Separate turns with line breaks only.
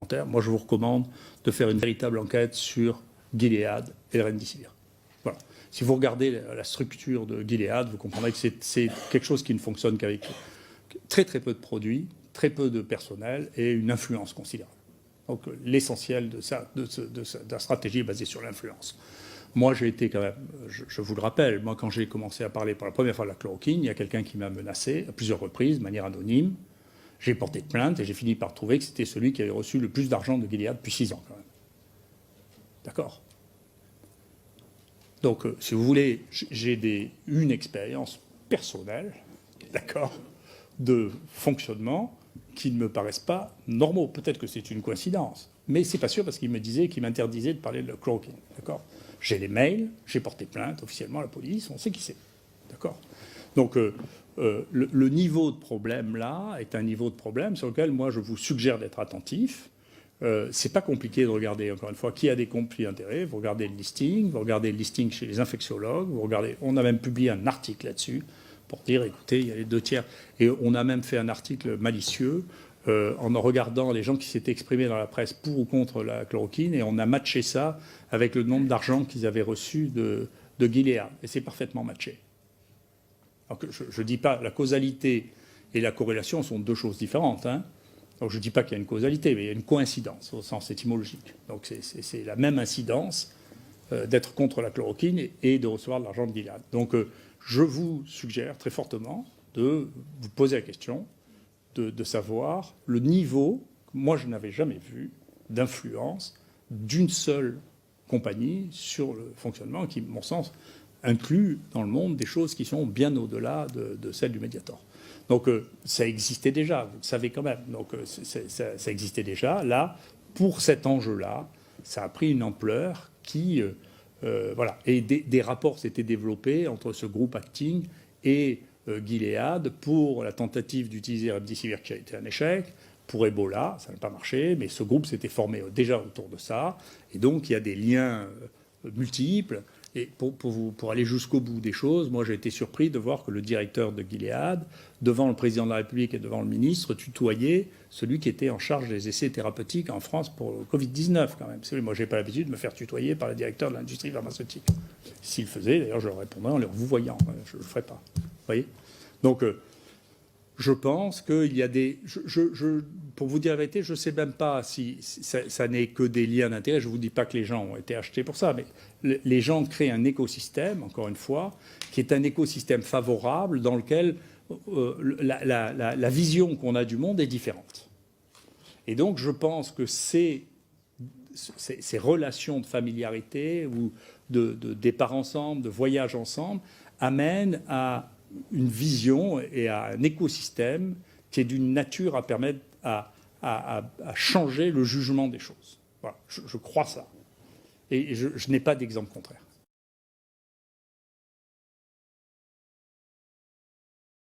parlementaire, moi je vous recommande de faire une véritable enquête sur Gilead et le Remdesivir. Voilà. Si vous regardez la structure de Gilead, vous comprendrez que c'est quelque chose qui ne fonctionne qu'avec très très peu de produits, très peu de personnel et une influence considérable. Donc l'essentiel de la stratégie est basée sur l'influence. Moi, j'ai été quand même, je vous le rappelle, moi quand j'ai commencé à parler pour la première fois de la chloroquine, il y a quelqu'un qui m'a menacé à plusieurs reprises, de manière anonyme. J'ai porté plainte et j'ai fini par trouver que c'était celui qui avait reçu le plus d'argent de Gilead depuis 6 ans quand même. D'accord ? Donc, si vous voulez, j'ai une expérience personnelle, d'accord, de fonctionnement qui ne me paraissent pas normaux. Peut-être que c'est une coïncidence, mais c'est pas sûr parce qu'il me disait qu'il m'interdisait de parler de la chloroquine, d'accord. J'ai les mails, j'ai porté plainte officiellement à la police, on sait qui c'est, d'accord. Donc, le niveau de problème là est un niveau de problème sur lequel moi je vous suggère d'être attentif. C'est pas compliqué de regarder, encore une fois, qui a des conflits d'intérêts. Vous regardez le listing chez les infectiologues, vous regardez, on a même publié un article là-dessus pour dire, écoutez, il y a les 2/3. Et on a même fait un article malicieux en regardant les gens qui s'étaient exprimés dans la presse pour ou contre la chloroquine, et on a matché ça avec le nombre d'argent qu'ils avaient reçu de Gilead. Et c'est parfaitement matché. Donc, je ne dis pas, la causalité et la corrélation sont deux choses différentes, hein. Donc je ne dis pas qu'il y a une causalité, mais il y a une coïncidence au sens étymologique. Donc c'est la même incidence d'être contre la chloroquine et de recevoir de l'argent de Gilead. Donc je vous suggère très fortement de vous poser la question de savoir le niveau, que moi je n'avais jamais vu, d'influence d'une seule compagnie sur le fonctionnement qui, à mon sens, inclut dans le monde des choses qui sont bien au-delà de celles du Mediator. Donc ça existait déjà, vous le savez quand même. Donc ça existait déjà. Là, pour cet enjeu-là, ça a pris une ampleur qui... voilà. Et des rapports s'étaient développés entre ce groupe Acting et Gilead pour la tentative d'utiliser Remdesivir qui a été un échec. Pour Ebola, ça n'a pas marché, mais ce groupe s'était formé déjà autour de ça. Et donc il y a des liens multiples. Et pour aller jusqu'au bout des choses, moi j'ai été surpris de voir que le directeur de Gilead, devant le président de la République et devant le ministre, tutoyait celui qui était en charge des essais thérapeutiques en France pour le Covid-19 quand même. Moi j'ai pas l'habitude de me faire tutoyer par le directeur de l'industrie pharmaceutique. S'il le faisait, d'ailleurs je leur répondrais en leur vous voyant, je ne le ferais pas. Vous voyez ? Donc je pense qu'il y a des... pour vous dire la vérité, je ne sais même pas si ça n'est que des liens d'intérêt. Je ne vous dis pas que les gens ont été achetés pour ça, mais les gens créent un écosystème, encore une fois, qui est un écosystème favorable dans lequel la vision qu'on a du monde est différente. Et donc je pense que ces relations de familiarité ou de départ ensemble, de voyage ensemble, amènent à une vision et à un écosystème qui est d'une nature à permettre à changer le jugement des choses. Voilà, je crois ça. Et je n'ai pas d'exemple contraire.